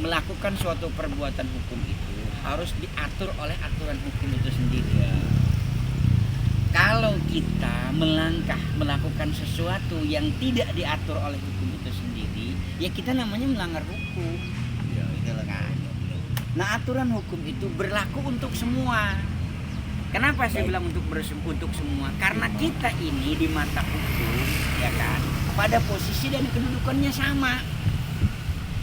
melakukan suatu perbuatan hukum itu harus diatur oleh aturan hukum itu sendiri. Kalau kita melakukan sesuatu yang tidak diatur oleh hukum itu sendiri, ya kita namanya melanggar hukum. Ya, gitu kan. Nah, aturan hukum itu berlaku untuk semua. Kenapa saya bilang untuk semua? Karena kita ini di mata hukum, ya kan, pada posisi dan kedudukannya sama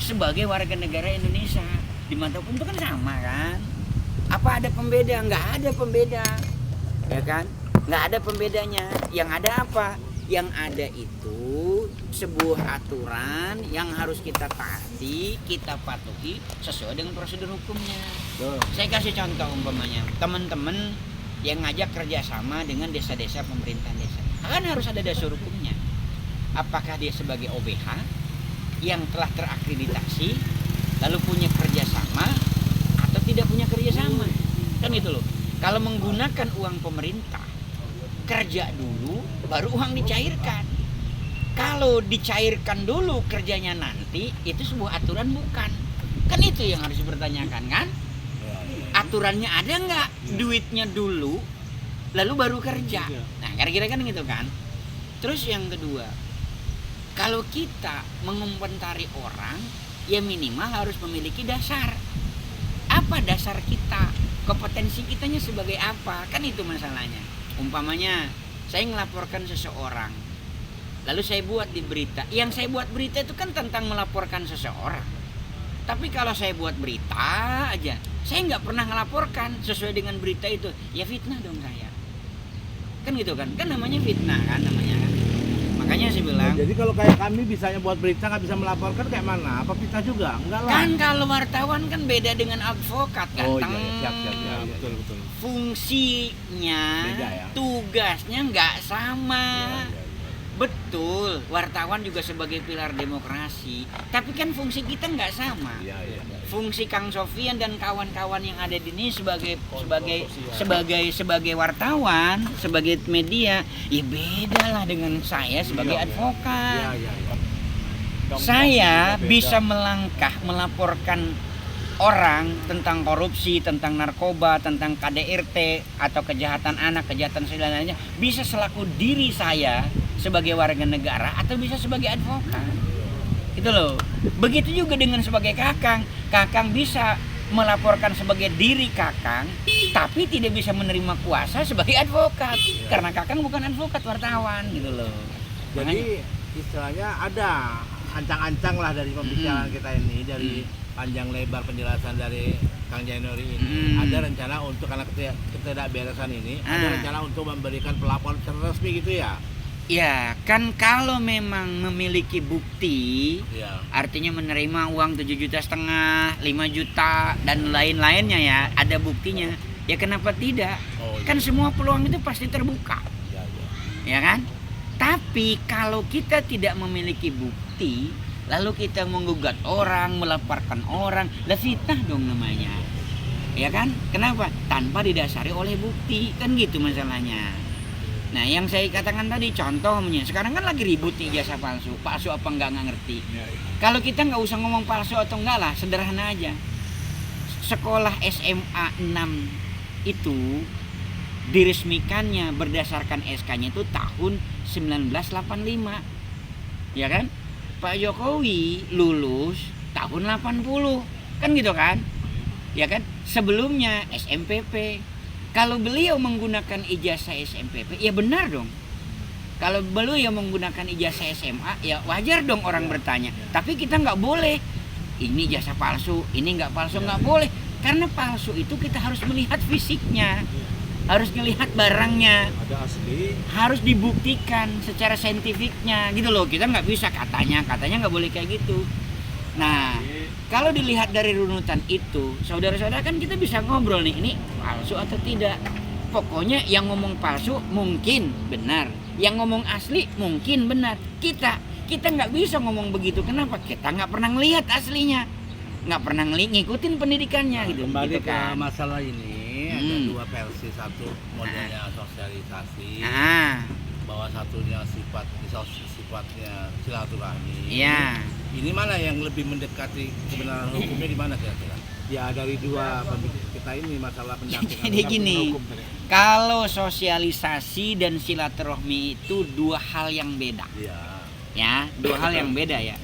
sebagai warga negara Indonesia. Di mata hukum itu kan sama kan? Apa ada pembeda? Nggak ada pembeda, ya kan? Nggak ada pembedanya. Yang ada apa? Yang ada itu sebuah aturan yang harus kita taati, kita patuhi sesuai dengan prosedur hukumnya. Saya kasih contoh umpamanya, teman-teman yang ngajak kerjasama dengan desa-desa pemerintahan desa, kan harus ada dasar hukumnya. Apakah dia sebagai OBH yang telah terakreditasi, lalu punya kerjasama atau tidak punya kerjasama? Kan itu loh. Kalau menggunakan uang pemerintah, kerja dulu baru uang dicairkan. Kalau dicairkan dulu kerjanya nanti, itu sebuah aturan bukan? Kan itu yang harus dipertanyakan kan? Aturannya ada nggak? Duitnya dulu lalu baru kerja. Nah, kira-kira kan gitu kan. Terus yang kedua, kalau kita mengomentari orang, ya minimal harus memiliki dasar. Apa dasar kita? Kompetensi kitanya sebagai apa? Kan itu masalahnya. Umpamanya saya ngelaporkan seseorang, lalu saya buat di berita. Yang saya buat berita itu kan tentang melaporkan seseorang. Tapi kalau saya buat berita aja, saya nggak pernah ngelaporkan sesuai dengan berita itu, ya fitnah dong saya. Kan gitu kan? Kan namanya fitnah kan namanya kan. Makanya saya bilang. Jadi kalau kayak kami bisanya buat berita nggak bisa melaporkan kayak mana? Apa fitnah juga? Enggak lah. Kan kalau wartawan kan beda dengan advokat kan. Oh iya, siap. Ya, betul. Fungsinya, beda, ya? Tugasnya nggak sama. Ya. Betul, wartawan juga sebagai pilar demokrasi. Tapi kan fungsi kita nggak sama. Iya. Fungsi Kang Sofian dan kawan-kawan yang ada di sini sebagai wartawan, sebagai media, ya beda lah dengan saya sebagai advokat. Iya. Saya bisa melangkah melaporkan orang tentang korupsi, tentang narkoba, tentang KDRT atau kejahatan anak, kejahatan dan lainnya, bisa selaku diri saya sebagai warga negara atau bisa sebagai advokat. Itu loh. Begitu juga dengan sebagai Kakang. Kakang bisa melaporkan sebagai diri Kakang, tapi tidak bisa menerima kuasa sebagai advokat. Karena Kakang bukan advokat, wartawan gitu loh. Jadi istilahnya ada ancang-ancang lah dari pembicaraan kita ini, dari panjang lebar penjelasan dari Kang Jainuri ini. Ada rencana untuk, karena ketidakberesan ini, ada rencana untuk memberikan pelaporan secara resmi gitu ya? Ya, kan kalau memang memiliki bukti, artinya menerima uang 7,5 juta, 5 juta dan lain-lainnya ya, ada buktinya. Ya kenapa tidak? Kan semua peluang itu pasti terbuka. Ya kan? Tapi kalau kita tidak memiliki bukti, lalu kita menggugat orang, melaporkan orang, lah fitnah dong namanya. Ya kan? Kenapa? Tanpa didasari oleh bukti, kan gitu masalahnya. Nah, yang saya katakan tadi contohnya, sekarang kan lagi ribut ijazah palsu apa enggak ngerti. Kalau kita nggak usah ngomong palsu atau enggak lah, sederhana aja. Sekolah SMA 6 itu diresmikannya berdasarkan SK-nya itu tahun 1985. Ya kan? Pak Jokowi lulus tahun 80. Kan gitu kan? Ya kan? Sebelumnya SMPP. Kalau beliau menggunakan ijazah SMPP, ya benar dong. Kalau beliau menggunakan ijazah SMA, ya wajar dong orang bertanya. Tapi kita nggak boleh, ini ijazah palsu, ini nggak palsu, nggak boleh. Karena palsu itu kita harus melihat fisiknya, harus melihat barangnya, harus dibuktikan secara saintifiknya, gitu loh. Kita nggak bisa katanya nggak boleh kayak gitu. Nah, kalau dilihat dari runutan itu, saudara-saudara kan kita bisa ngobrol nih, ini palsu atau tidak. Pokoknya yang ngomong palsu mungkin benar, yang ngomong asli mungkin benar. Kita nggak bisa ngomong begitu. Kenapa? Kita nggak pernah ngelihat aslinya, nggak pernah ngikutin pendidikannya gitu. Kembali gitu kan. ke masalah ini, ada dua versi. Satu modelnya sosialisasi, bahwa satunya sifatnya silaturahmi. Iya. ini mana yang lebih mendekati kebenaran hukumnya di mana kira-kira? Ya dari dua kita ini masalah pendampingan. Jadi gini, kalau sosialisasi dan silaturahmi itu dua hal yang beda. Iya. Ya, dua hal yang beda ya.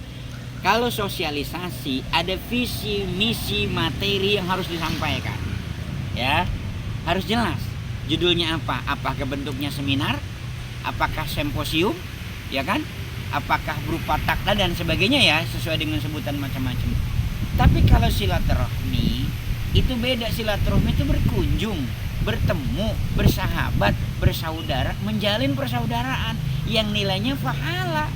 Kalau sosialisasi ada visi, misi, materi yang harus disampaikan. Ya, harus jelas. Judulnya apa? Apakah bentuknya seminar? Apakah simposium? Ya kan? Apakah berupa takda dan sebagainya ya, sesuai dengan sebutan macam-macam. Tapi kalau silaturahmi itu beda. Silaturahmi itu berkunjung, bertemu, bersahabat, bersaudara, menjalin persaudaraan yang nilainya pahala.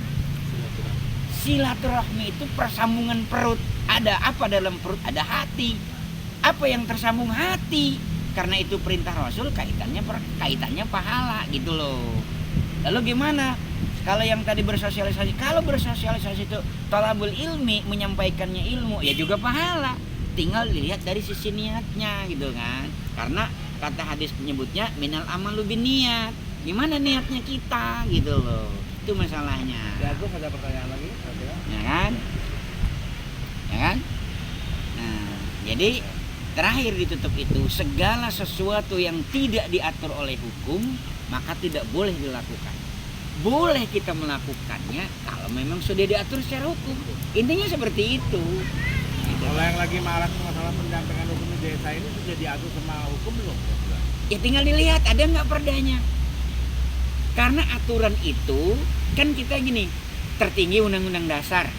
Silaturahmi itu persambungan perut. Ada apa dalam perut? Ada hati. Apa yang tersambung? Hati. Karena itu perintah Rasul, kaitannya pahala gitu loh. Lalu gimana? Kalau yang tadi bersosialisasi, kalau bersosialisasi itu talabul ilmi, menyampaikannya ilmu, ya juga pahala. Tinggal dilihat dari sisi niatnya gitu kan. Karena kata hadis menyebutnya minal amalu binniyat. Gimana niatnya kita gitu loh. Itu masalahnya. Ya, gue ada pertanyaan lagi. Ya kan? Ya kan? Nah, jadi terakhir ditutup itu, segala sesuatu yang tidak diatur oleh hukum maka tidak boleh dilakukan. Boleh kita melakukannya kalau memang sudah diatur secara hukum. Intinya seperti itu. Kalau yang lagi marak masalah pendampingan hukum di desa ini sudah diatur sama hukum belum? Ya tinggal dilihat ada nggak perdanya. Karena aturan itu kan kita gini, tertinggi undang-undang dasar,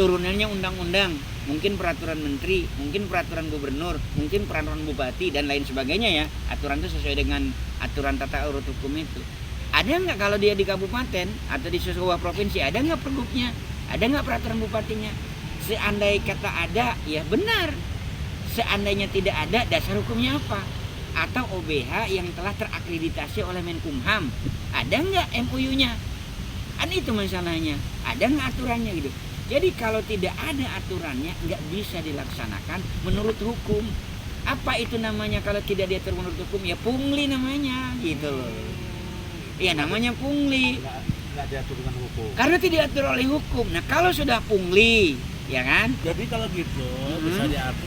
turunannya undang-undang, mungkin peraturan menteri, mungkin peraturan gubernur, mungkin peraturan bupati dan lain sebagainya ya. Aturan itu sesuai dengan aturan tata urut hukum itu. Ada nggak kalau dia di kabupaten atau di sebuah provinsi, ada nggak pergubnya, ada nggak peraturan bupatinya? Seandai kata ada, ya benar. Seandainya tidak ada, dasar hukumnya apa? Atau OBH yang telah terakreditasi oleh Menkumham, ada nggak MOU-nya? Kan itu masalahnya. Ada nggak aturannya gitu? Jadi kalau tidak ada aturannya, nggak bisa dilaksanakan menurut hukum. Apa itu namanya kalau tidak diatur menurut hukum? Ya pungli namanya, gitu loh. Ya namanya pungli. Nggak diatur dengan hukum. Karena tidak diatur oleh hukum. Nah kalau sudah pungli, ya kan? Jadi kalau gitu bisa diatur.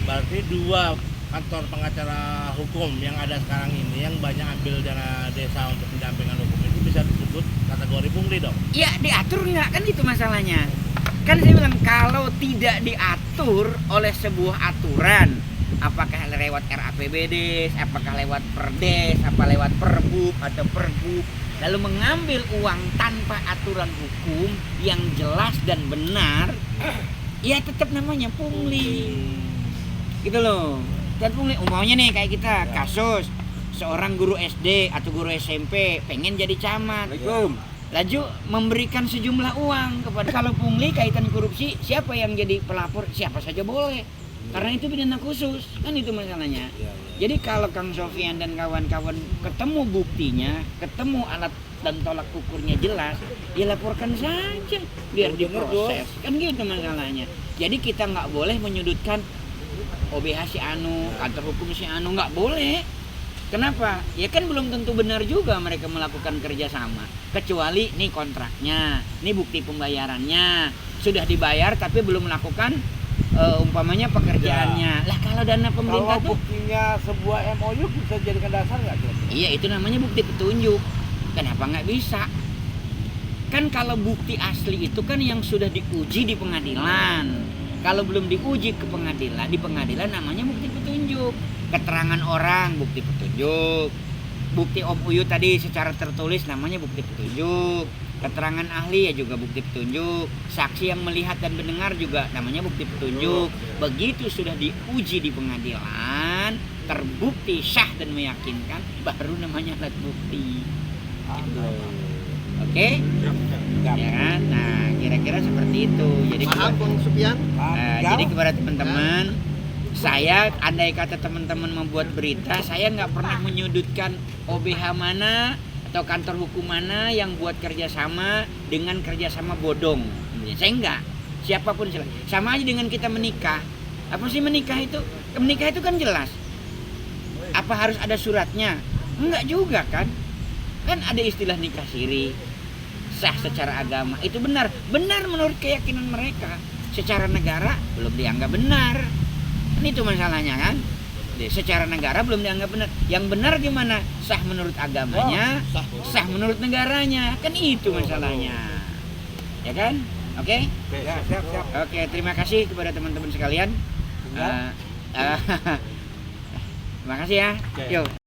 Berarti dua kantor pengacara hukum yang ada sekarang ini yang banyak ambil dana desa untuk pendampingan hukum itu bisa disebut kategori pungli dong? Ya diatur nggak, kan itu masalahnya. Kan saya bilang kalau tidak diatur oleh sebuah aturan, apakah lewat RAPBD, apakah lewat Perdes, apa lewat Perbub atau Pergub, lalu mengambil uang tanpa aturan hukum yang jelas dan benar, ya tetap namanya pungli. Gitu loh. Dan pungli umumnya nih kayak kita kasus seorang guru SD atau guru SMP pengen jadi camat. Laju memberikan sejumlah uang kepada, kalau pungli kaitan korupsi, siapa yang jadi pelapor? Siapa saja boleh. Karena itu pidana khusus, kan itu masalahnya. Jadi kalau Kang Sofian dan kawan-kawan ketemu buktinya, ketemu alat dan tolak ukurnya jelas, ya laporkan saja biar diproses. Kan gitu masalahnya. Jadi kita nggak boleh menyudutkan OBH si Anu, kantor hukum si Anu, nggak boleh. Kenapa? Ya kan belum tentu benar juga mereka melakukan kerjasama. Kecuali nih kontraknya, nih bukti pembayarannya, sudah dibayar tapi belum melakukan umpamanya pekerjaannya. Lah kalau dana pemerintah kalau buktinya sebuah MOU bisa dijadikan dasar nggak? Iya itu namanya bukti petunjuk. Kenapa nggak bisa? Kan kalau bukti asli itu kan yang sudah diuji di pengadilan. Kalau belum diuji ke pengadilan, di pengadilan namanya bukti petunjuk. Keterangan orang bukti petunjuk. Bukti MOU tadi secara tertulis namanya bukti petunjuk. Keterangan ahli ya juga bukti petunjuk. Saksi yang melihat dan mendengar juga namanya bukti petunjuk. Begitu sudah diuji di pengadilan, terbukti sah dan meyakinkan, baru namanya alat bukti. Gitu. Oke? Ya kan? Nah, kira-kira seperti itu. Jadi Bang Supian? jadi kepada teman-teman, saya andai kata teman-teman membuat berita, saya nggak pernah menyudutkan OBH mana atau kantor hukum mana yang buat kerjasama dengan kerjasama bodong. Saya enggak. Siapapun silahkan. Sama aja dengan kita menikah. Apa sih menikah itu? Menikah itu kan jelas. Apa harus ada suratnya? Enggak juga kan? Kan ada istilah nikah siri. sah secara agama. Itu benar menurut keyakinan mereka. Secara negara belum dianggap benar. Kan itu masalahnya kan. Secara negara belum dianggap benar. Yang benar gimana? Sah menurut agamanya, sah menurut negaranya. Kan itu masalahnya. Ya kan? Oke? Ya, siap. Oke, terima kasih kepada teman-teman sekalian. Terima kasih ya. Yuk.